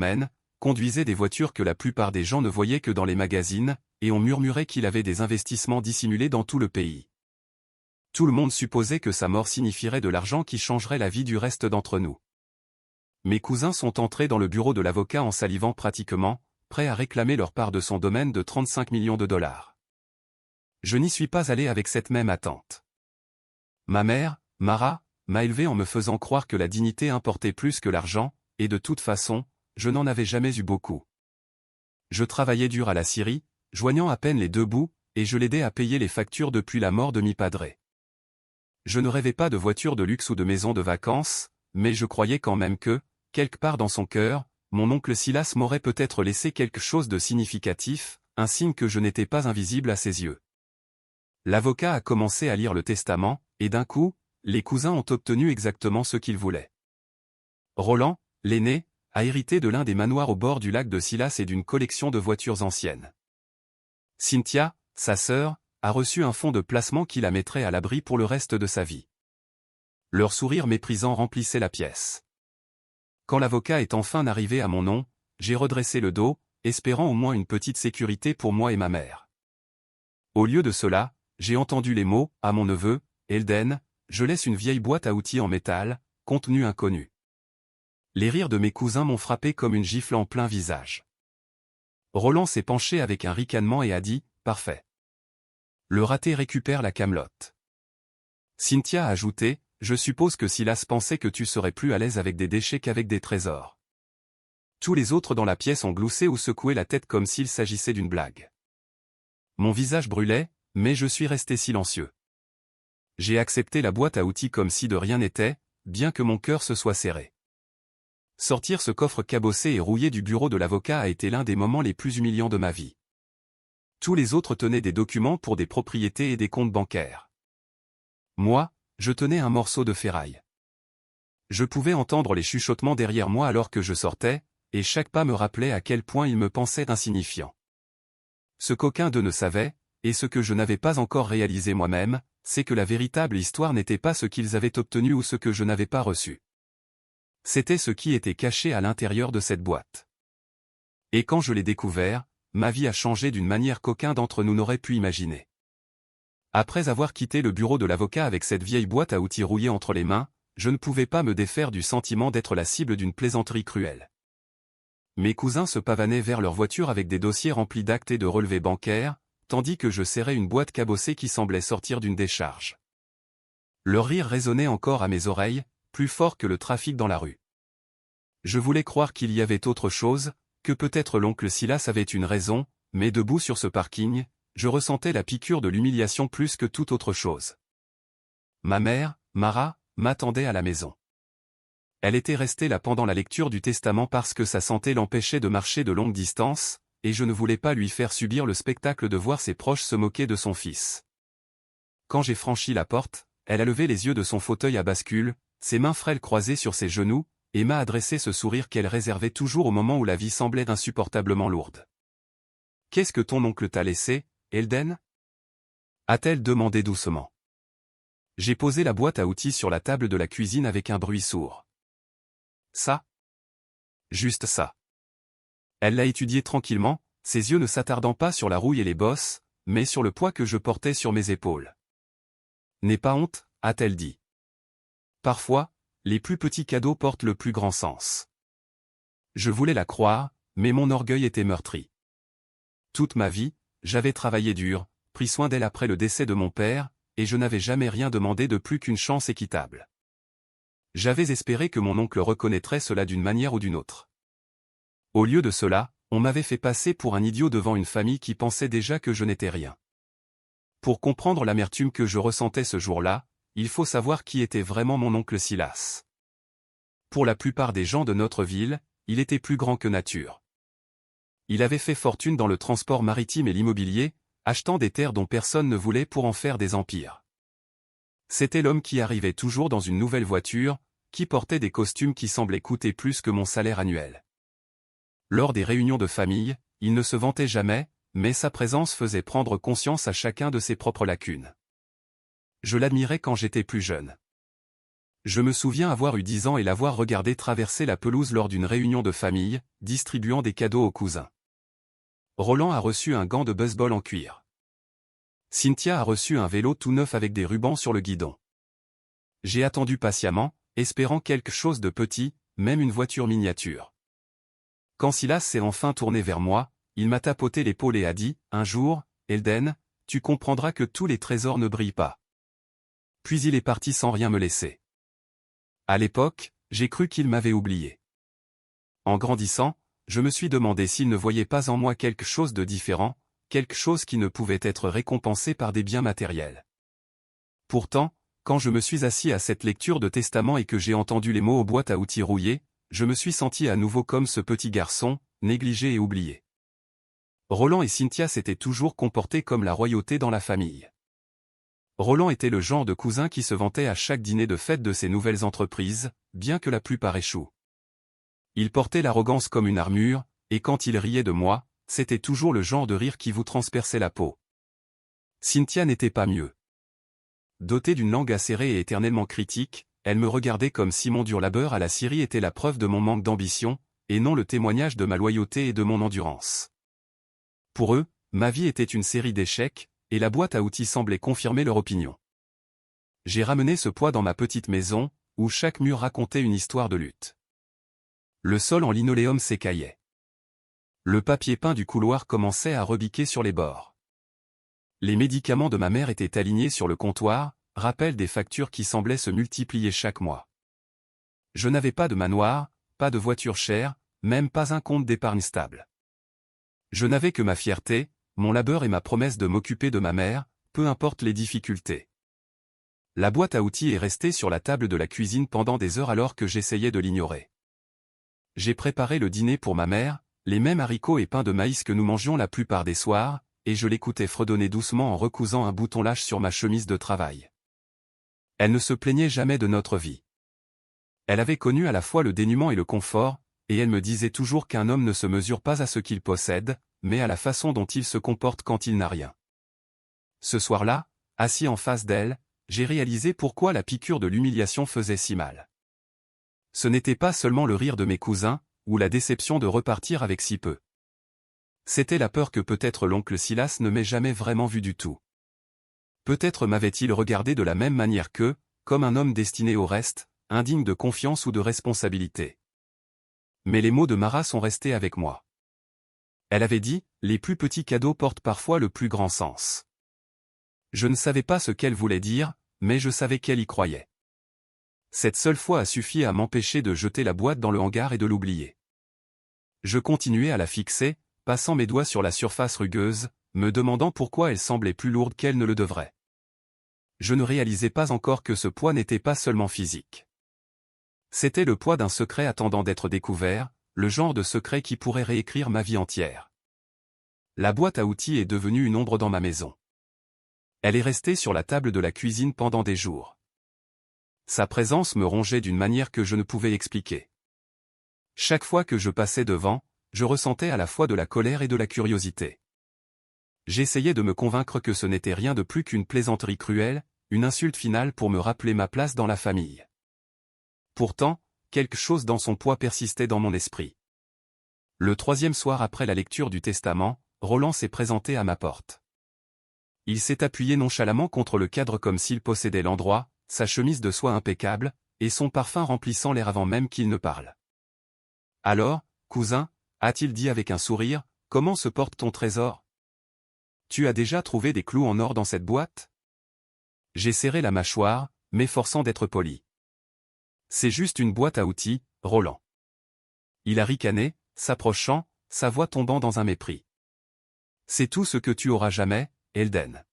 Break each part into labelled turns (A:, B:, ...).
A: domaine, conduisait des voitures que la plupart des gens ne voyaient que dans les magazines, et on murmurait qu'il avait des investissements dissimulés dans tout le pays. Tout le monde supposait que sa mort signifierait de l'argent qui changerait la vie du reste d'entre nous. Mes cousins sont entrés dans le bureau de l'avocat en salivant pratiquement, prêts à réclamer leur part de son domaine de 35 millions de dollars. Je n'y suis pas allé avec cette même attente. Ma mère, Mara, m'a élevé en me faisant croire que la dignité importait plus que l'argent, et de toute façon, je n'en avais jamais eu beaucoup. Je travaillais dur à la scierie, joignant à peine les deux bouts, et je l'aidais à payer les factures depuis la mort de mi padre. Je ne rêvais pas de voiture de luxe ou de maison de vacances, mais je croyais quand même que, quelque part dans son cœur, mon oncle Silas m'aurait peut-être laissé quelque chose de significatif, un signe que je n'étais pas invisible à ses yeux. L'avocat a commencé à lire le testament, et d'un coup, les cousins ont obtenu exactement ce qu'ils voulaient. Roland, l'aîné, a hérité de l'un des manoirs au bord du lac de Silas et d'une collection de voitures anciennes. Cynthia, sa sœur, a reçu un fonds de placement qui la mettrait à l'abri pour le reste de sa vie. Leur sourire méprisant remplissait la pièce. Quand l'avocat est enfin arrivé à mon nom, j'ai redressé le dos, espérant au moins une petite sécurité pour moi et ma mère. Au lieu de cela, j'ai entendu les mots « à mon neveu, Elden, je laisse une vieille boîte à outils en métal, contenu inconnu ». Les rires de mes cousins m'ont frappé comme une gifle en plein visage. Roland s'est penché avec un ricanement et a dit « Parfait. Le raté récupère la camelote. » Cynthia a ajouté « Je suppose que Silas pensait que tu serais plus à l'aise avec des déchets qu'avec des trésors. » Tous les autres dans la pièce ont gloussé ou secoué la tête comme s'il s'agissait d'une blague. Mon visage brûlait, mais je suis resté silencieux. J'ai accepté la boîte à outils comme si de rien n'était, bien que mon cœur se soit serré. Sortir ce coffre cabossé et rouillé du bureau de l'avocat a été l'un des moments les plus humiliants de ma vie. Tous les autres tenaient des documents pour des propriétés et des comptes bancaires. Moi, je tenais un morceau de ferraille. Je pouvais entendre les chuchotements derrière moi alors que je sortais, et chaque pas me rappelait à quel point il me pensait insignifiant. Ce coquin de ne savait, et ce que je n'avais pas encore réalisé moi-même, c'est que la véritable histoire n'était pas ce qu'ils avaient obtenu ou ce que je n'avais pas reçu. C'était ce qui était caché à l'intérieur de cette boîte. Et quand je l'ai découvert, ma vie a changé d'une manière qu'aucun d'entre nous n'aurait pu imaginer. Après avoir quitté le bureau de l'avocat avec cette vieille boîte à outils rouillée entre les mains, je ne pouvais pas me défaire du sentiment d'être la cible d'une plaisanterie cruelle. Mes cousins se pavanaient vers leur voiture avec des dossiers remplis d'actes et de relevés bancaires, tandis que je serrais une boîte cabossée qui semblait sortir d'une décharge. Leur rire résonnait encore à mes oreilles, plus fort que le trafic dans la rue. Je voulais croire qu'il y avait autre chose, que peut-être l'oncle Silas avait une raison, mais debout sur ce parking, je ressentais la piqûre de l'humiliation plus que toute autre chose. Ma mère, Mara, m'attendait à la maison. Elle était restée là pendant la lecture du testament parce que sa santé l'empêchait de marcher de longues distances, et je ne voulais pas lui faire subir le spectacle de voir ses proches se moquer de son fils. Quand j'ai franchi la porte, elle a levé les yeux de son fauteuil à bascule, ses mains frêles croisées sur ses genoux, et m'a adressé ce sourire qu'elle réservait toujours au moment où la vie semblait insupportablement lourde. « Qu'est-ce que ton oncle t'a laissé, Elden ?» a-t-elle demandé doucement. J'ai posé la boîte à outils sur la table de la cuisine avec un bruit sourd. Ça ? Juste ça. Elle l'a étudié tranquillement, ses yeux ne s'attardant pas sur la rouille et les bosses, mais sur le poids que je portais sur mes épaules. « N'aie pas honte, a-t-elle dit. Parfois, les plus petits cadeaux portent le plus grand sens. » Je voulais la croire, mais mon orgueil était meurtri. Toute ma vie, j'avais travaillé dur, pris soin d'elle après le décès de mon père, et je n'avais jamais rien demandé de plus qu'une chance équitable. J'avais espéré que mon oncle reconnaîtrait cela d'une manière ou d'une autre. Au lieu de cela, on m'avait fait passer pour un idiot devant une famille qui pensait déjà que je n'étais rien. Pour comprendre l'amertume que je ressentais ce jour-là, il faut savoir qui était vraiment mon oncle Silas. Pour la plupart des gens de notre ville, il était plus grand que nature. Il avait fait fortune dans le transport maritime et l'immobilier, achetant des terres dont personne ne voulait pour en faire des empires. C'était l'homme qui arrivait toujours dans une nouvelle voiture, qui portait des costumes qui semblaient coûter plus que mon salaire annuel. Lors des réunions de famille, il ne se vantait jamais, mais sa présence faisait prendre conscience à chacun de ses propres lacunes. Je l'admirais quand j'étais plus jeune. Je me souviens avoir eu 10 ans et l'avoir regardé traverser la pelouse lors d'une réunion de famille, distribuant des cadeaux aux cousins. Roland a reçu un gant de baseball en cuir. Cynthia a reçu un vélo tout neuf avec des rubans sur le guidon. J'ai attendu patiemment, espérant quelque chose de petit, même une voiture miniature. Quand Silas s'est enfin tourné vers moi, il m'a tapoté l'épaule et a dit, « Un jour, Elden, tu comprendras que tous les trésors ne brillent pas. » Puis il est parti sans rien me laisser. À l'époque, j'ai cru qu'il m'avait oublié. En grandissant, je me suis demandé s'il ne voyait pas en moi quelque chose de différent, quelque chose qui ne pouvait être récompensé par des biens matériels. Pourtant, quand je me suis assis à cette lecture de testament et que j'ai entendu les mots aux boîtes à outils rouillées, je me suis senti à nouveau comme ce petit garçon, négligé et oublié. Roland et Cynthia s'étaient toujours comportés comme la royauté dans la famille. Roland était le genre de cousin qui se vantait à chaque dîner de fête de ses nouvelles entreprises, bien que la plupart échouent. Il portait l'arrogance comme une armure, et quand il riait de moi, c'était toujours le genre de rire qui vous transperçait la peau. Cynthia n'était pas mieux. Dotée d'une langue acérée et éternellement critique, elle me regardait comme si mon dur labeur à la scierie était la preuve de mon manque d'ambition, et non le témoignage de ma loyauté et de mon endurance. Pour eux, ma vie était une série d'échecs, et la boîte à outils semblait confirmer leur opinion. J'ai ramené ce poids dans ma petite maison, où chaque mur racontait une histoire de lutte. Le sol en linoléum s'écaillait. Le papier peint du couloir commençait à rebiquer sur les bords. Les médicaments de ma mère étaient alignés sur le comptoir, rappel des factures qui semblaient se multiplier chaque mois. Je n'avais pas de manoir, pas de voiture chère, même pas un compte d'épargne stable. Je n'avais que ma fierté, mon labeur et ma promesse de m'occuper de ma mère, peu importe les difficultés. La boîte à outils est restée sur la table de la cuisine pendant des heures alors que j'essayais de l'ignorer. J'ai préparé le dîner pour ma mère, les mêmes haricots et pain de maïs que nous mangions la plupart des soirs, et je l'écoutais fredonner doucement en recousant un bouton lâche sur ma chemise de travail. Elle ne se plaignait jamais de notre vie. Elle avait connu à la fois le dénuement et le confort, et elle me disait toujours qu'un homme ne se mesure pas à ce qu'il possède, mais à la façon dont il se comporte quand il n'a rien. Ce soir-là, assis en face d'elle, j'ai réalisé pourquoi la piqûre de l'humiliation faisait si mal. Ce n'était pas seulement le rire de mes cousins, ou la déception de repartir avec si peu. C'était la peur que peut-être l'oncle Silas ne m'ait jamais vraiment vu du tout. Peut-être m'avait-il regardé de la même manière que, comme un homme destiné au reste, indigne de confiance ou de responsabilité. Mais les mots de Mara sont restés avec moi. Elle avait dit, les plus petits cadeaux portent parfois le plus grand sens. Je ne savais pas ce qu'elle voulait dire, mais je savais qu'elle y croyait. Cette seule fois a suffi à m'empêcher de jeter la boîte dans le hangar et de l'oublier. Je continuais à la fixer, passant mes doigts sur la surface rugueuse, me demandant pourquoi elle semblait plus lourde qu'elle ne le devrait. Je ne réalisais pas encore que ce poids n'était pas seulement physique. C'était le poids d'un secret attendant d'être découvert, le genre de secret qui pourrait réécrire ma vie entière. La boîte à outils est devenue une ombre dans ma maison. Elle est restée sur la table de la cuisine pendant des jours. Sa présence me rongeait d'une manière que je ne pouvais expliquer. Chaque fois que je passais devant, je ressentais à la fois de la colère et de la curiosité. J'essayais de me convaincre que ce n'était rien de plus qu'une plaisanterie cruelle, une insulte finale pour me rappeler ma place dans la famille. Pourtant, quelque chose dans son poids persistait dans mon esprit. Le troisième soir après la lecture du testament, Roland s'est présenté à ma porte. Il s'est appuyé nonchalamment contre le cadre comme s'il possédait l'endroit, sa chemise de soie impeccable, et son parfum remplissant l'air avant même qu'il ne parle. « Alors, cousin, a-t-il dit avec un sourire, comment se porte ton trésor ? Tu as déjà trouvé des clous en or dans cette boîte ? » J'ai serré la mâchoire, m'efforçant d'être poli. « C'est juste une boîte à outils, Roland. » Il a ricané, s'approchant, sa voix tombant dans un mépris. « C'est tout ce que tu auras jamais, Elden.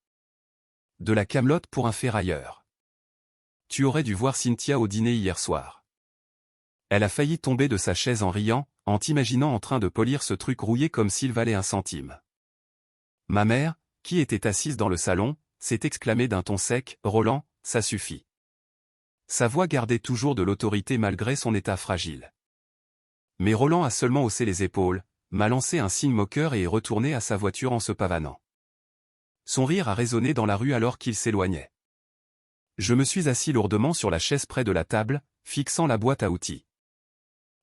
A: De la camelote pour un ferrailleur. Tu aurais dû voir Cynthia au dîner hier soir. Elle a failli tomber de sa chaise en riant, en t'imaginant en train de polir ce truc rouillé comme s'il valait un centime. » Ma mère, qui était assise dans le salon, s'est exclamée d'un ton sec, « Roland, ça suffit. » Sa voix gardait toujours de l'autorité malgré son état fragile. Mais Roland a seulement haussé les épaules, m'a lancé un signe moqueur et est retourné à sa voiture en se pavanant. Son rire a résonné dans la rue alors qu'il s'éloignait. Je me suis assis lourdement sur la chaise près de la table, fixant la boîte à outils.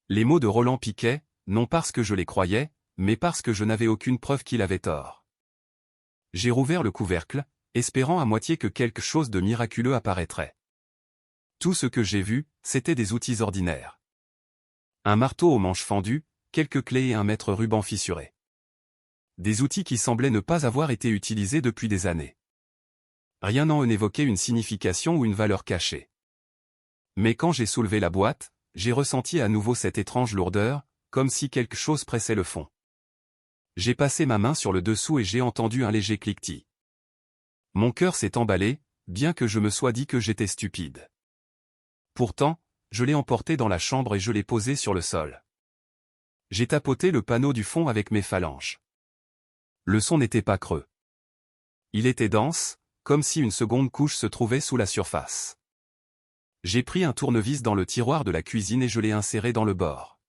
A: Les mots de Roland piquaient, non parce que je les croyais, mais parce que je n'avais aucune preuve qu'il avait tort. J'ai rouvert le couvercle, espérant à moitié que quelque chose de miraculeux apparaîtrait. Tout ce que j'ai vu, c'était des outils ordinaires. Un marteau aux manches fendues, quelques clés et un mètre ruban fissuré. Des outils qui semblaient ne pas avoir été utilisés depuis des années. Rien n'en évoquait une signification ou une valeur cachée. Mais quand j'ai soulevé la boîte, j'ai ressenti à nouveau cette étrange lourdeur, comme si quelque chose pressait le fond. J'ai passé ma main sur le dessous et j'ai entendu un léger cliquetis. Mon cœur s'est emballé, bien que je me sois dit que j'étais stupide. Pourtant, je l'ai emporté dans la chambre et je l'ai posé sur le sol. J'ai tapoté le panneau du fond avec mes phalanges. Le son n'était pas creux. Il était dense, comme si une seconde couche se trouvait sous la surface. J'ai pris un tournevis dans le tiroir de la cuisine et je l'ai inséré dans le bord.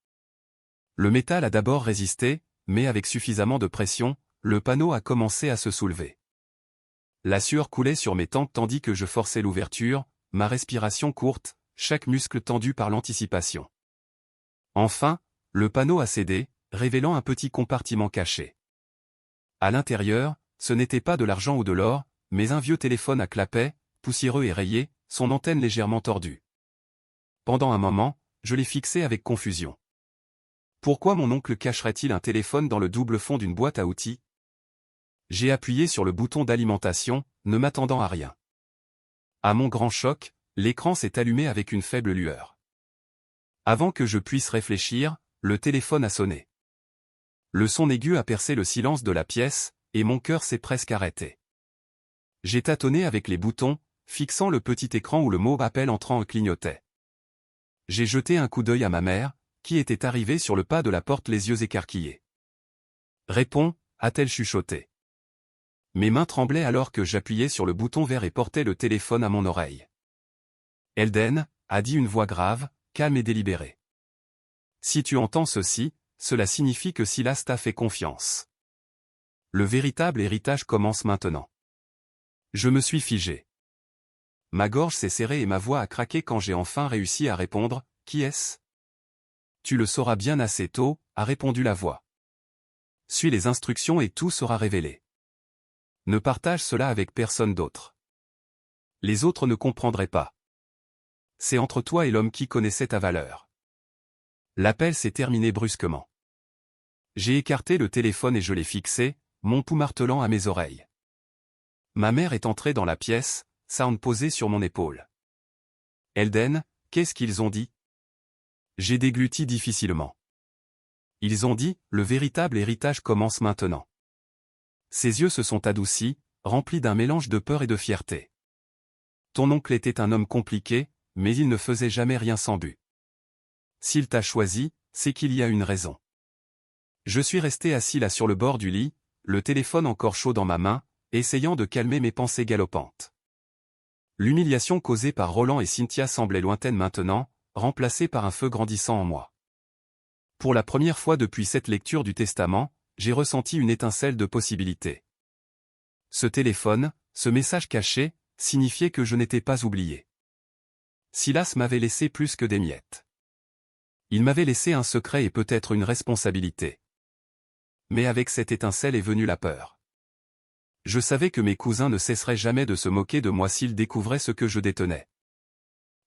A: Le métal a d'abord résisté, mais avec suffisamment de pression, le panneau a commencé à se soulever. La sueur coulait sur mes tempes tandis que je forçais l'ouverture, ma respiration courte, chaque muscle tendu par l'anticipation. Enfin, le panneau a cédé, révélant un petit compartiment caché. À l'intérieur, ce n'était pas de l'argent ou de l'or, mais un vieux téléphone à clapet, poussiéreux et rayé, son antenne légèrement tordue. Pendant un moment, je l'ai fixé avec confusion. Pourquoi mon oncle cacherait-il un téléphone dans le double fond d'une boîte à outils? J'ai appuyé sur le bouton d'alimentation, ne m'attendant à rien. À mon grand choc, l'écran s'est allumé avec une faible lueur. Avant que je puisse réfléchir, le téléphone a sonné. Le son aigu a percé le silence de la pièce, et mon cœur s'est presque arrêté. J'ai tâtonné avec les boutons, fixant le petit écran où le mot appel entrant clignotait. J'ai jeté un coup d'œil à ma mère, qui était arrivée sur le pas de la porte les yeux écarquillés. « Réponds » a-t-elle chuchoté. Mes mains tremblaient alors que j'appuyais sur le bouton vert et portais le téléphone à mon oreille. « Elden » a dit une voix grave, calme et délibérée. « Si tu entends ceci, cela signifie que Silas t'a fait confiance. Le véritable héritage commence maintenant. » Je me suis figé. Ma gorge s'est serrée et ma voix a craqué quand j'ai enfin réussi à répondre « Qui est-ce » ? Tu le sauras bien assez tôt, a répondu la voix. Suis les instructions et tout sera révélé. Ne partage cela avec personne d'autre. Les autres ne comprendraient pas. C'est entre toi et l'homme qui connaissait ta valeur. L'appel s'est terminé brusquement. J'ai écarté le téléphone et je l'ai fixé, mon pouls martelant à mes oreilles. Ma mère est entrée dans la pièce, sa hand posée sur mon épaule. « Elden, qu'est-ce qu'ils ont dit ?» J'ai dégluti difficilement. Ils ont dit, le véritable héritage commence maintenant. Ses yeux se sont adoucis, remplis d'un mélange de peur et de fierté. Ton oncle était un homme compliqué, mais il ne faisait jamais rien sans but. S'il t'a choisi, c'est qu'il y a une raison. Je suis resté assis là sur le bord du lit, le téléphone encore chaud dans ma main, essayant de calmer mes pensées galopantes. L'humiliation causée par Roland et Cynthia semblait lointaine maintenant, remplacée par un feu grandissant en moi. Pour la première fois depuis cette lecture du Testament, j'ai ressenti une étincelle de possibilité. Ce téléphone, ce message caché, signifiait que je n'étais pas oublié. Silas m'avait laissé plus que des miettes. Il m'avait laissé un secret et peut-être une responsabilité. Mais avec cette étincelle est venue la peur. Je savais que mes cousins ne cesseraient jamais de se moquer de moi s'ils découvraient ce que je détenais.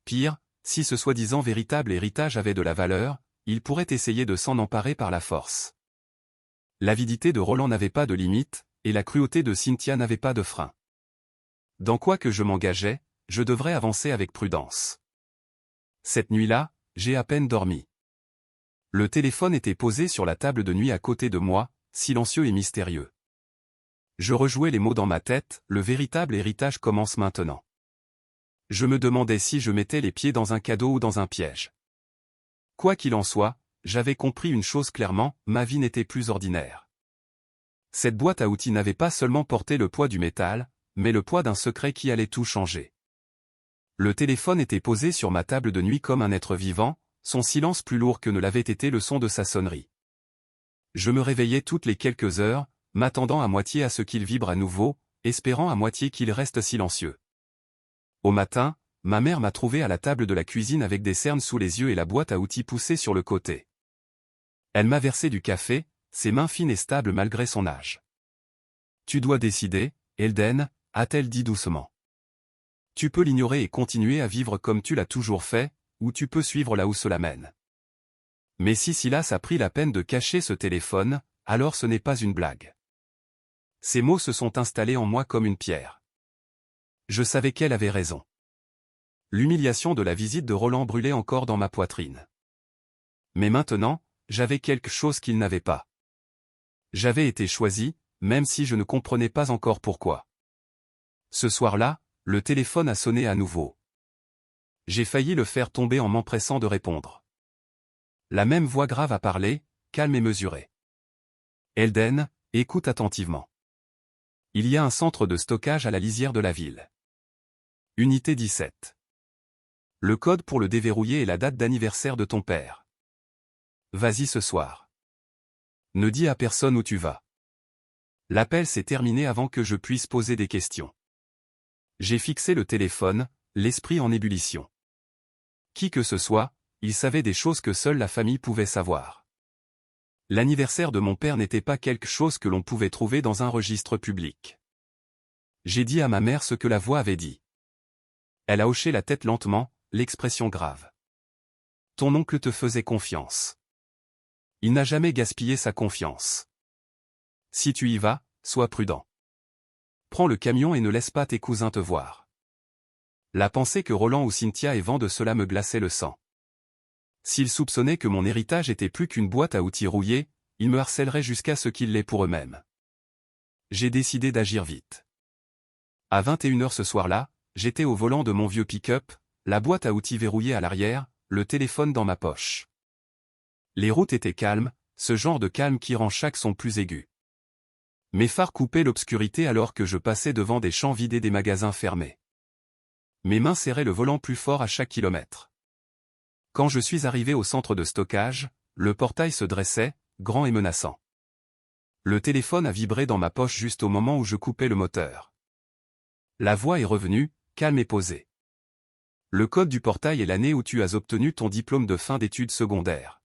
A: Pire, si ce soi-disant véritable héritage avait de la valeur, ils pourraient essayer de s'en emparer par la force. L'avidité de Roland n'avait pas de limite, et la cruauté de Cynthia n'avait pas de frein. Dans quoi que je m'engageais, je devrais avancer avec prudence. Cette nuit-là, j'ai à peine dormi. Le téléphone était posé sur la table de nuit à côté de moi, silencieux et mystérieux. Je rejouais les mots dans ma tête, le véritable héritage commence maintenant. Je me demandais si je mettais les pieds dans un cadeau ou dans un piège. Quoi qu'il en soit, j'avais compris une chose clairement, ma vie n'était plus ordinaire. Cette boîte à outils n'avait pas seulement porté le poids du métal, mais le poids d'un secret qui allait tout changer. Le téléphone était posé sur ma table de nuit comme un être vivant, son silence plus lourd que ne l'avait été le son de sa sonnerie. Je me réveillais toutes les quelques heures, m'attendant à moitié à ce qu'il vibre à nouveau, espérant à moitié qu'il reste silencieux. Au matin, ma mère m'a trouvé à la table de la cuisine avec des cernes sous les yeux et la boîte à outils poussée sur le côté. Elle m'a versé du café, ses mains fines et stables malgré son âge. Tu dois décider, Elden, a-t-elle dit doucement. Tu peux l'ignorer et continuer à vivre comme tu l'as toujours fait, ou tu peux suivre là où cela mène. Mais si Silas a pris la peine de cacher ce téléphone, alors ce n'est pas une blague. Ces mots se sont installés en moi comme une pierre. Je savais qu'elle avait raison. L'humiliation de la visite de Roland brûlait encore dans ma poitrine. Mais maintenant, j'avais quelque chose qu'il n'avait pas. J'avais été choisi, même si je ne comprenais pas encore pourquoi. Ce soir-là, le téléphone a sonné à nouveau. J'ai failli le faire tomber en m'empressant de répondre. La même voix grave a parlé, calme et mesurée. Elden, écoute attentivement. Il y a un centre de stockage à la lisière de la ville. Unité 17. Le code pour le déverrouiller et la date d'anniversaire de ton père. Vas-y ce soir. Ne dis à personne où tu vas. L'appel s'est terminé avant que je puisse poser des questions. J'ai fixé le téléphone, l'esprit en ébullition. Qui que ce soit, il savait des choses que seule la famille pouvait savoir. L'anniversaire de mon père n'était pas quelque chose que l'on pouvait trouver dans un registre public. J'ai dit à ma mère ce que la voix avait dit. Elle a hoché la tête lentement, l'expression grave. Ton oncle te faisait confiance. Il n'a jamais gaspillé sa confiance. Si tu y vas, sois prudent. Prends le camion et ne laisse pas tes cousins te voir. La pensée que Roland ou Cynthia aient vent de cela me glaçait le sang. S'ils soupçonnaient que mon héritage était plus qu'une boîte à outils rouillée, ils me harcèleraient jusqu'à ce qu'ils l'aient pour eux-mêmes. J'ai décidé d'agir vite. À 21h ce soir-là, j'étais au volant de mon vieux pick-up, la boîte à outils verrouillée à l'arrière, le téléphone dans ma poche. Les routes étaient calmes, ce genre de calme qui rend chaque son plus aigu. Mes phares coupaient l'obscurité alors que je passais devant des champs vidés des magasins fermés. Mes mains serraient le volant plus fort à chaque kilomètre. Quand je suis arrivé au centre de stockage, le portail se dressait, grand et menaçant. Le téléphone a vibré dans ma poche juste au moment où je coupais le moteur. La voix est revenue, calme et posée. Le code du portail est l'année où tu as obtenu ton diplôme de fin d'études secondaires.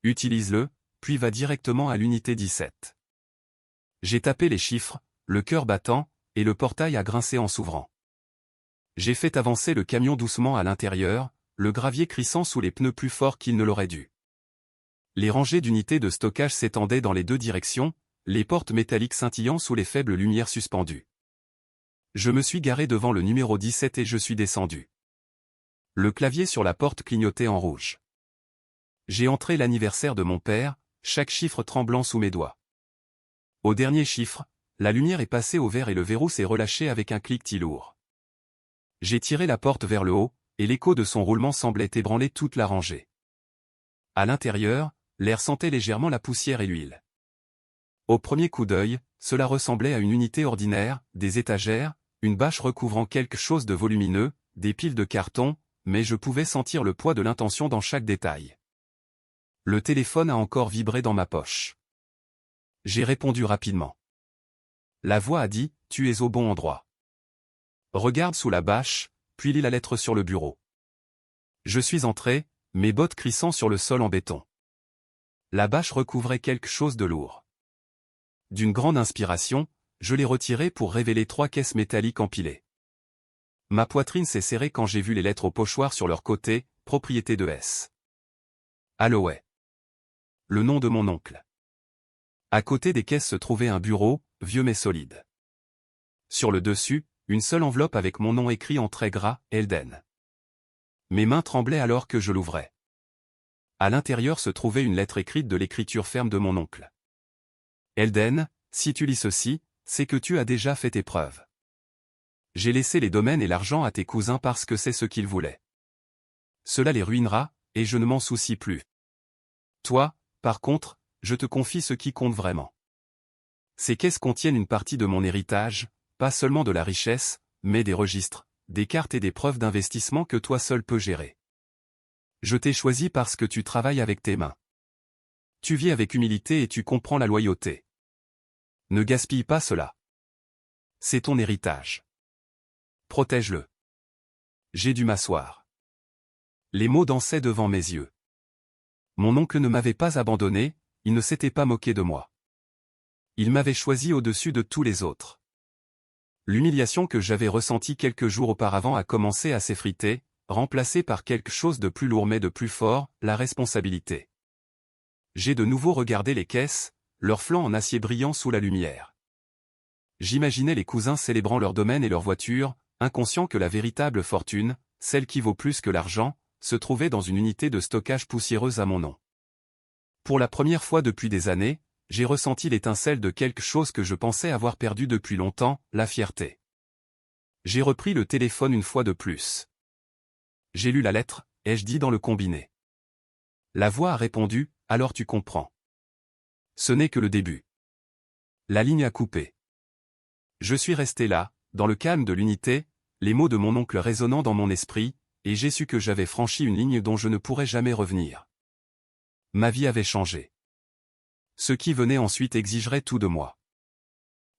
A: Utilise-le, puis va directement à l'unité 17. J'ai tapé les chiffres, le cœur battant, et le portail a grincé en s'ouvrant. J'ai fait avancer le camion doucement à l'intérieur, le gravier crissant sous les pneus plus fort qu'il ne l'aurait dû. Les rangées d'unités de stockage s'étendaient dans les deux directions, les portes métalliques scintillant sous les faibles lumières suspendues. Je me suis garé devant le numéro 17 et je suis descendu. Le clavier sur la porte clignotait en rouge. J'ai entré l'anniversaire de mon père, chaque chiffre tremblant sous mes doigts. Au dernier chiffre, la lumière est passée au vert et le verrou s'est relâché avec un cliquetis lourd. J'ai tiré la porte vers le haut, et l'écho de son roulement semblait ébranler toute la rangée. À l'intérieur, l'air sentait légèrement la poussière et l'huile. Au premier coup d'œil, cela ressemblait à une unité ordinaire, des étagères, une bâche recouvrant quelque chose de volumineux, des piles de carton, mais je pouvais sentir le poids de l'intention dans chaque détail. Le téléphone a encore vibré dans ma poche. J'ai répondu rapidement. La voix a dit, « Tu es au bon endroit. » Regarde sous la bâche, puis lis la lettre sur le bureau. Je suis entré, mes bottes crissant sur le sol en béton. La bâche recouvrait quelque chose de lourd. D'une grande inspiration, je l'ai retirée pour révéler 3 caisses métalliques empilées. Ma poitrine s'est serrée quand j'ai vu les lettres au pochoir sur leur côté, propriété de S. Alloway. Le nom de mon oncle. À côté des caisses se trouvait un bureau, vieux mais solide. Sur le dessus, une seule enveloppe avec mon nom écrit en très gras, Elden. Mes mains tremblaient alors que je l'ouvrais. À l'intérieur se trouvait une lettre écrite de l'écriture ferme de mon oncle. Elden, si tu lis ceci, c'est que tu as déjà fait tes preuves. J'ai laissé les domaines et l'argent à tes cousins parce que c'est ce qu'ils voulaient. Cela les ruinera, et je ne m'en soucie plus. Toi, par contre, je te confie ce qui compte vraiment. Ces caisses contiennent une partie de mon héritage, pas seulement de la richesse, mais des registres, des cartes et des preuves d'investissement que toi seul peux gérer. Je t'ai choisi parce que tu travailles avec tes mains. Tu vis avec humilité et tu comprends la loyauté. Ne gaspille pas cela. C'est ton héritage. Protège-le. J'ai dû m'asseoir. Les mots dansaient devant mes yeux. Mon oncle ne m'avait pas abandonné, il ne s'était pas moqué de moi. Il m'avait choisi au-dessus de tous les autres. L'humiliation que j'avais ressentie quelques jours auparavant a commencé à s'effriter, remplacée par quelque chose de plus lourd mais de plus fort, la responsabilité. J'ai de nouveau regardé les caisses, leurs flancs en acier brillant sous la lumière. J'imaginais les cousins célébrant leur domaine et leur voiture, inconscients que la véritable fortune, celle qui vaut plus que l'argent, se trouvait dans une unité de stockage poussiéreuse à mon nom. Pour la première fois depuis des années, j'ai ressenti l'étincelle de quelque chose que je pensais avoir perdu depuis longtemps, la fierté. J'ai repris le téléphone une fois de plus. J'ai lu la lettre, ai-je dit dans le combiné. La voix a répondu, alors tu comprends. Ce n'est que le début. La ligne a coupé. Je suis resté là, dans le calme de l'unité, les mots de mon oncle résonnant dans mon esprit, et j'ai su que j'avais franchi une ligne dont je ne pourrais jamais revenir. Ma vie avait changé. Ce qui venait ensuite exigerait tout de moi.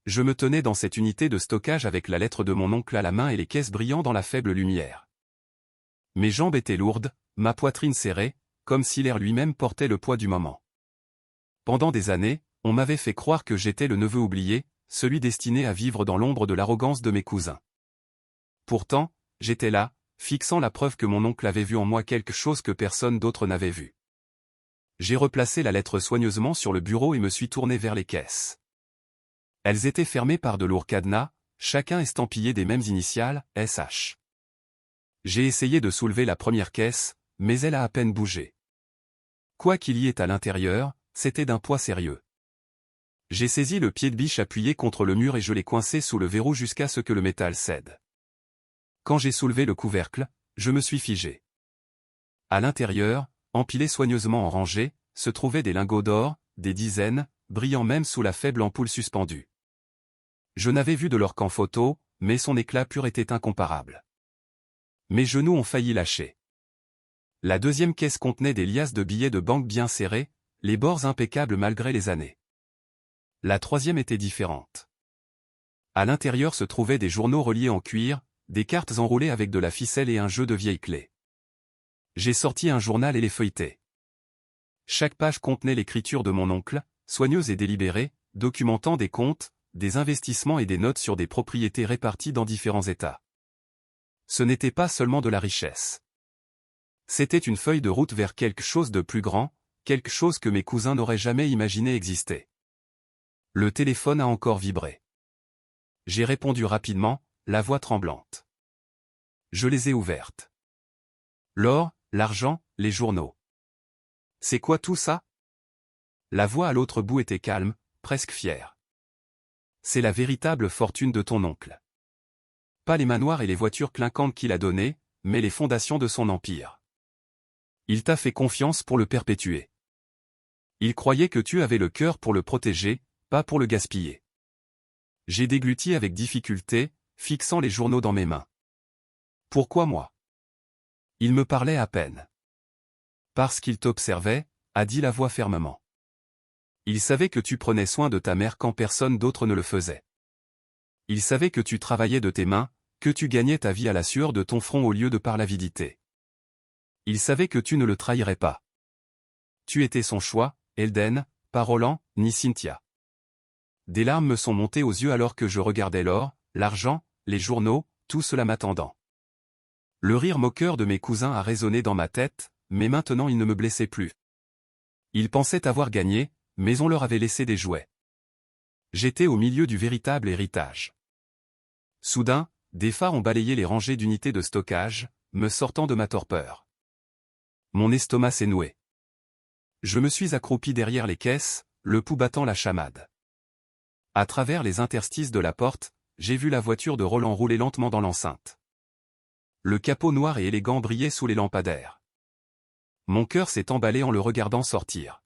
A: Je me tenais dans cette unité de stockage avec la lettre de mon oncle à la main et les caisses brillant dans la faible lumière. Mes jambes étaient lourdes, ma poitrine serrée, comme si l'air lui-même portait le poids du moment. Pendant des années, on m'avait fait croire que j'étais le neveu oublié, celui destiné à vivre dans l'ombre de l'arrogance de mes cousins. Pourtant, j'étais là, fixant la preuve que mon oncle avait vu en moi quelque chose que personne d'autre n'avait vu. J'ai replacé la lettre soigneusement sur le bureau et me suis tourné vers les caisses. Elles étaient fermées par de lourds cadenas, chacun estampillé des mêmes initiales, SH. J'ai essayé de soulever la première caisse, mais elle a à peine bougé. Quoi qu'il y ait à l'intérieur, c'était d'un poids sérieux. J'ai saisi le pied de biche appuyé contre le mur et je l'ai coincé sous le verrou jusqu'à ce que le métal cède. Quand j'ai soulevé le couvercle, je me suis figé. À l'intérieur, empilés soigneusement en rangées, se trouvaient des lingots d'or, des dizaines, brillant même sous la faible ampoule suspendue. Je n'avais vu de l'or qu'en photo, mais son éclat pur était incomparable. Mes genoux ont failli lâcher. La deuxième caisse contenait des liasses de billets de banque bien serrés, les bords impeccables malgré les années. La troisième était différente. À l'intérieur se trouvaient des journaux reliés en cuir, des cartes enroulées avec de la ficelle et un jeu de vieilles clés. J'ai sorti un journal et les feuilleté. Chaque page contenait l'écriture de mon oncle, soigneuse et délibérée, documentant des comptes, des investissements et des notes sur des propriétés réparties dans différents états. Ce n'était pas seulement de la richesse. C'était une feuille de route vers quelque chose de plus grand, quelque chose que mes cousins n'auraient jamais imaginé exister. Le téléphone a encore vibré. J'ai répondu rapidement, la voix tremblante. Je les ai ouvertes. L'or, l'argent, les journaux. C'est quoi tout ça? La voix à l'autre bout était calme, presque fière. C'est la véritable fortune de ton oncle. Pas les manoirs et les voitures clinquantes qu'il a données, mais les fondations de son empire. Il t'a fait confiance pour le perpétuer. Il croyait que tu avais le cœur pour le protéger, pas pour le gaspiller. J'ai dégluti avec difficulté, fixant les journaux dans mes mains. Pourquoi moi? Il me parlait à peine. Parce qu'il t'observait, a dit la voix fermement. Il savait que tu prenais soin de ta mère quand personne d'autre ne le faisait. Il savait que tu travaillais de tes mains, que tu gagnais ta vie à la sueur de ton front au lieu de par l'avidité. Il savait que tu ne le trahirais pas. Tu étais son choix, Elden, pas Roland, ni Cynthia. Des larmes me sont montées aux yeux alors que je regardais l'or, l'argent, les journaux, tout cela m'attendant. Le rire moqueur de mes cousins a résonné dans ma tête, mais maintenant ils ne me blessaient plus. Ils pensaient avoir gagné, mais on leur avait laissé des jouets. J'étais au milieu du véritable héritage. Soudain, des phares ont balayé les rangées d'unités de stockage, me sortant de ma torpeur. Mon estomac s'est noué. Je me suis accroupi derrière les caisses, le pouls battant la chamade. À travers les interstices de la porte, j'ai vu la voiture de Roland rouler lentement dans l'enceinte. Le capot noir et élégant brillait sous les lampadaires. Mon cœur s'est emballé en le regardant sortir.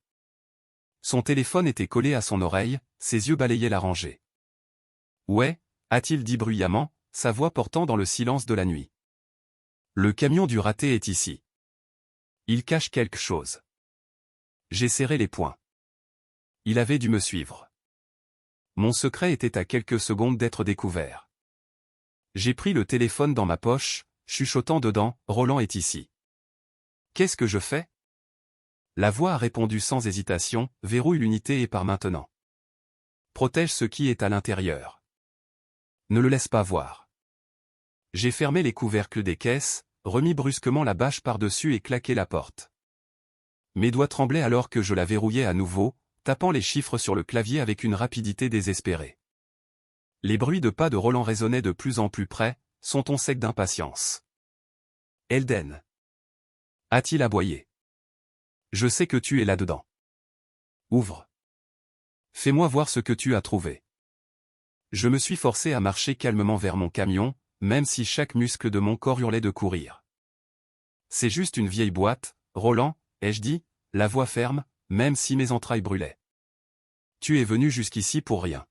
A: Son téléphone était collé à son oreille, ses yeux balayaient la rangée. « Ouais » a-t-il dit bruyamment, sa voix portant dans le silence de la nuit. « Le camion du raté est ici. Il cache quelque chose. » J'ai serré les poings. Il avait dû me suivre. Mon secret était à quelques secondes d'être découvert. J'ai pris le téléphone dans ma poche, chuchotant dedans, Roland est ici. Qu'est-ce que je fais? La voix a répondu sans hésitation, verrouille l'unité et pars maintenant. Protège ce qui est à l'intérieur. Ne le laisse pas voir. J'ai fermé les couvercles des caisses, remis brusquement la bâche par-dessus et claqué la porte. Mes doigts tremblaient alors que je la verrouillais à nouveau, tapant les chiffres sur le clavier avec une rapidité désespérée. Les bruits de pas de Roland résonnaient de plus en plus près, son ton sec d'impatience. Elden. A-t-il aboyé? Je sais que tu es là-dedans. Ouvre. Fais-moi voir ce que tu as trouvé. Je me suis forcé à marcher calmement vers mon camion, même si chaque muscle de mon corps hurlait de courir. C'est juste une vieille boîte, Roland, ai-je dit, la voix ferme, même si mes entrailles brûlaient. Tu es venu jusqu'ici pour rien.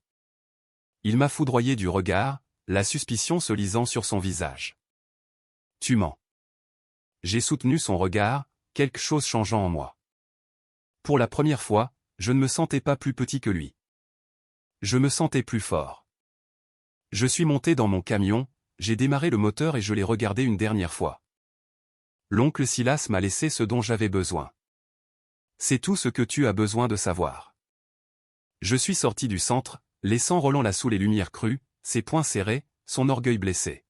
A: Il m'a foudroyé du regard, la suspicion se lisant sur son visage. Tu mens. J'ai soutenu son regard, quelque chose changeant en moi. Pour la première fois, je ne me sentais pas plus petit que lui. Je me sentais plus fort. Je suis monté dans mon camion, j'ai démarré le moteur et je l'ai regardé une dernière fois. L'oncle Silas m'a laissé ce dont j'avais besoin. C'est tout ce que tu as besoin de savoir. Je suis sorti du centre, laissant Roland là sous les lumières crues, ses poings serrés, son orgueil blessé.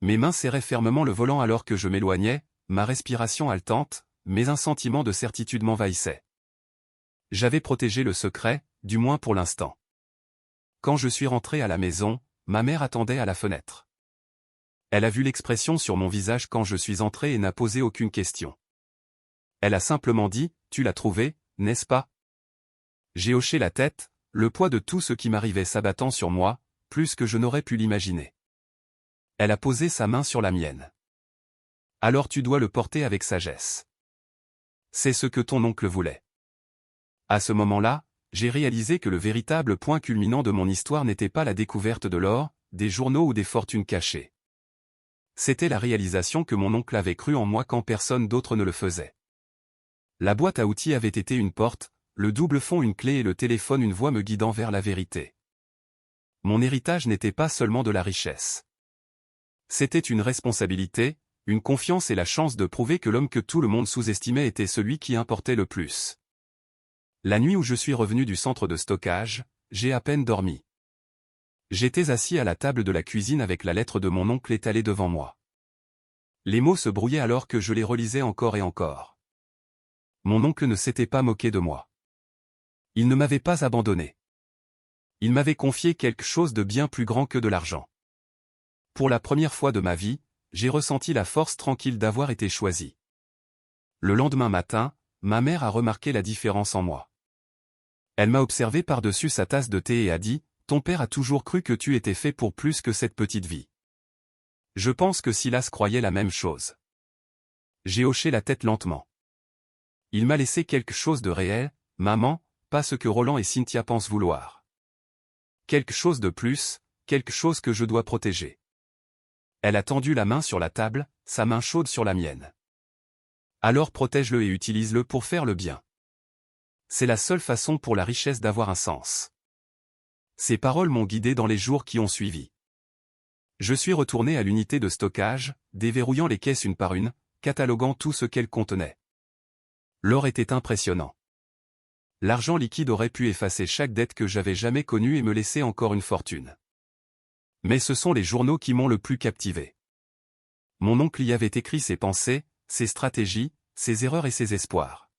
A: Mes mains serraient fermement le volant alors que je m'éloignais, ma respiration haletante, mais un sentiment de certitude m'envahissait. J'avais protégé le secret, du moins pour l'instant. Quand je suis rentré à la maison, ma mère attendait à la fenêtre. Elle a vu l'expression sur mon visage quand je suis entré et n'a posé aucune question. Elle a simplement dit, « Tu l'as trouvé, n'est-ce pas ?» J'ai hoché la tête, le poids de tout ce qui m'arrivait s'abattant sur moi, plus que je n'aurais pu l'imaginer. Elle a posé sa main sur la mienne. « Alors tu dois le porter avec sagesse. C'est ce que ton oncle voulait. » À ce moment-là, j'ai réalisé que le véritable point culminant de mon histoire n'était pas la découverte de l'or, des journaux ou des fortunes cachées. C'était la réalisation que mon oncle avait cru en moi quand personne d'autre ne le faisait. La boîte à outils avait été une porte, le double fond une clé et le téléphone une voie me guidant vers la vérité. Mon héritage n'était pas seulement de la richesse. C'était une responsabilité, une confiance et la chance de prouver que l'homme que tout le monde sous-estimait était celui qui importait le plus. La nuit où je suis revenu du centre de stockage, j'ai à peine dormi. J'étais assis à la table de la cuisine avec la lettre de mon oncle étalée devant moi. Les mots se brouillaient alors que je les relisais encore et encore. Mon oncle ne s'était pas moqué de moi. Il ne m'avait pas abandonné. Il m'avait confié quelque chose de bien plus grand que de l'argent. Pour la première fois de ma vie, j'ai ressenti la force tranquille d'avoir été choisi. Le lendemain matin, ma mère a remarqué la différence en moi. Elle m'a observé par-dessus sa tasse de thé et a dit, « Ton père a toujours cru que tu étais fait pour plus que cette petite vie. » Je pense que Silas croyait la même chose. J'ai hoché la tête lentement. Il m'a laissé quelque chose de réel, maman, pas ce que Roland et Cynthia pensent vouloir. Quelque chose de plus, quelque chose que je dois protéger. Elle a tendu la main sur la table, sa main chaude sur la mienne. Alors protège-le et utilise-le pour faire le bien. C'est la seule façon pour la richesse d'avoir un sens. Ces paroles m'ont guidé dans les jours qui ont suivi. Je suis retourné à l'unité de stockage, déverrouillant les caisses une par une, cataloguant tout ce qu'elles contenaient. L'or était impressionnant. L'argent liquide aurait pu effacer chaque dette que j'avais jamais connue et me laisser encore une fortune. Mais ce sont les journaux qui m'ont le plus captivé. Mon oncle y avait écrit ses pensées, ses stratégies, ses erreurs et ses espoirs.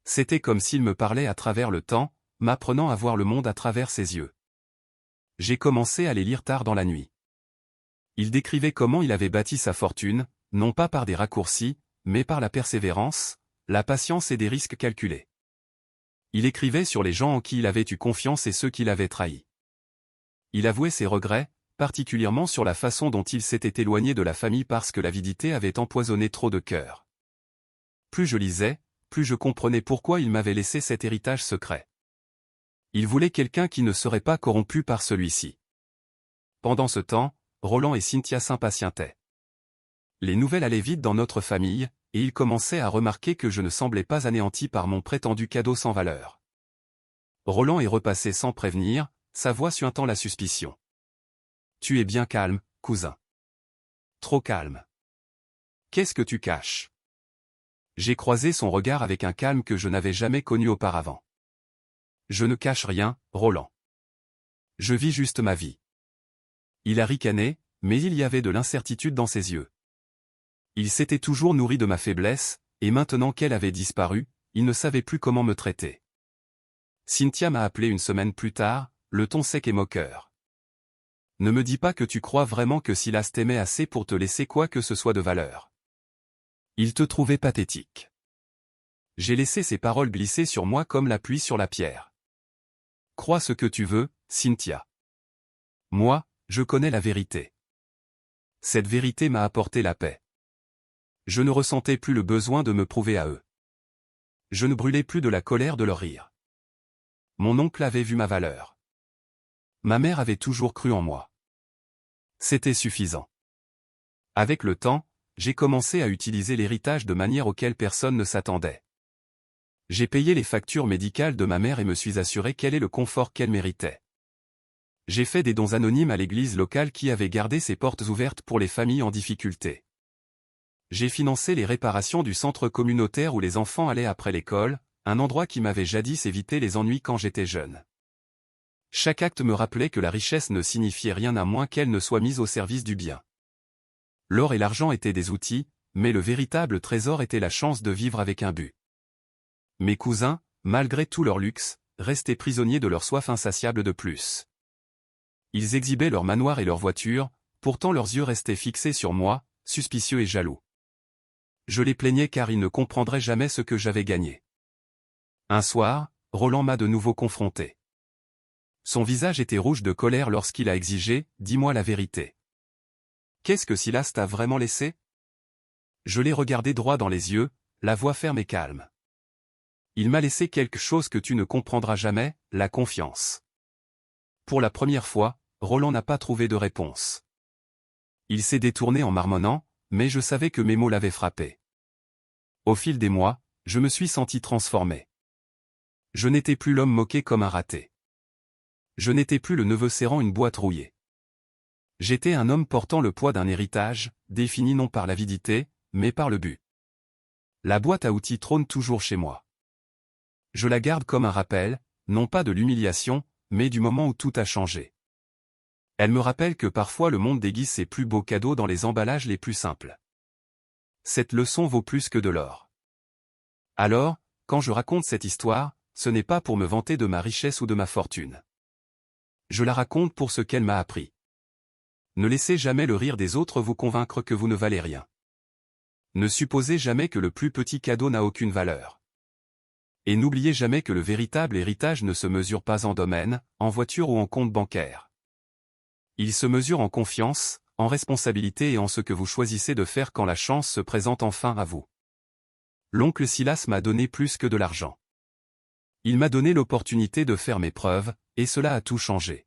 A: C'était comme s'il me parlait à travers le temps, m'apprenant à voir le monde à travers ses yeux. J'ai commencé à les lire tard dans la nuit. Il décrivait comment il avait bâti sa fortune, non pas par des raccourcis, mais par la persévérance, la patience et des risques calculés. Il écrivait sur les gens en qui il avait eu confiance et ceux qu'il avait trahis. Il avouait ses regrets, particulièrement sur la façon dont il s'était éloigné de la famille parce que l'avidité avait empoisonné trop de cœurs. Plus je lisais, plus je comprenais pourquoi il m'avait laissé cet héritage secret. Il voulait quelqu'un qui ne serait pas corrompu par celui-ci. Pendant ce temps, Roland et Cynthia s'impatientaient. Les nouvelles allaient vite dans notre famille, et ils commençaient à remarquer que je ne semblais pas anéanti par mon prétendu cadeau sans valeur. Roland est repassé sans prévenir, sa voix suintant la suspicion. « Tu es bien calme, cousin. trop calme. Qu'est-ce que tu caches? J'ai croisé son regard avec un calme que je n'avais jamais connu auparavant. Je ne cache rien, Roland. Je vis juste ma vie. Il a ricané, mais il y avait de l'incertitude dans ses yeux. Il s'était toujours nourri de ma faiblesse, et maintenant qu'elle avait disparu, il ne savait plus comment me traiter. Cynthia m'a appelé une semaine plus tard, le ton sec et moqueur. Ne me dis pas que tu crois vraiment que Silas t'aimait assez pour te laisser quoi que ce soit de valeur. Il te trouvait pathétique. J'ai laissé ces paroles glisser sur moi comme la pluie sur la pierre. Crois ce que tu veux, Cynthia. Moi, je connais la vérité. Cette vérité m'a apporté la paix. Je ne ressentais plus le besoin de me prouver à eux. Je ne brûlais plus de la colère de leur rire. Mon oncle avait vu ma valeur. Ma mère avait toujours cru en moi. C'était suffisant. Avec le temps, j'ai commencé à utiliser l'héritage de manière auquel personne ne s'attendait. J'ai payé les factures médicales de ma mère et me suis assuré qu'elle ait le confort qu'elle méritait. J'ai fait des dons anonymes à l'église locale qui avait gardé ses portes ouvertes pour les familles en difficulté. J'ai financé les réparations du centre communautaire où les enfants allaient après l'école, un endroit qui m'avait jadis évité les ennuis quand j'étais jeune. Chaque acte me rappelait que la richesse ne signifiait rien à moins qu'elle ne soit mise au service du bien. L'or et l'argent étaient des outils, mais le véritable trésor était la chance de vivre avec un but. Mes cousins, malgré tout leur luxe, restaient prisonniers de leur soif insatiable de plus. Ils exhibaient leurs manoirs et leurs voitures, pourtant leurs yeux restaient fixés sur moi, suspicieux et jaloux. Je les plaignais car ils ne comprendraient jamais ce que j'avais gagné. Un soir, Roland m'a de nouveau confronté. Son visage était rouge de colère lorsqu'il a exigé « Dis-moi la vérité. Qu'est-ce que Silas t'a vraiment laissé ?» Je l'ai regardé droit dans les yeux, la voix ferme et calme. Il m'a laissé quelque chose que tu ne comprendras jamais, la confiance. Pour la première fois, Roland n'a pas trouvé de réponse. Il s'est détourné en marmonnant, mais je savais que mes mots l'avaient frappé. Au fil des mois, je me suis senti transformé. Je n'étais plus l'homme moqué comme un raté. Je n'étais plus le neveu serrant une boîte rouillée. J'étais un homme portant le poids d'un héritage, défini non par l'avidité, mais par le but. La boîte à outils trône toujours chez moi. Je la garde comme un rappel, non pas de l'humiliation, mais du moment où tout a changé. Elle me rappelle que parfois le monde déguise ses plus beaux cadeaux dans les emballages les plus simples. Cette leçon vaut plus que de l'or. Alors, quand je raconte cette histoire, ce n'est pas pour me vanter de ma richesse ou de ma fortune. Je la raconte pour ce qu'elle m'a appris. Ne laissez jamais le rire des autres vous convaincre que vous ne valez rien. Ne supposez jamais que le plus petit cadeau n'a aucune valeur. Et n'oubliez jamais que le véritable héritage ne se mesure pas en domaine, en voiture ou en compte bancaire. Il se mesure en confiance, en responsabilité et en ce que vous choisissez de faire quand la chance se présente enfin à vous. L'oncle Silas m'a donné plus que de l'argent. Il m'a donné l'opportunité de faire mes preuves, et cela a tout changé.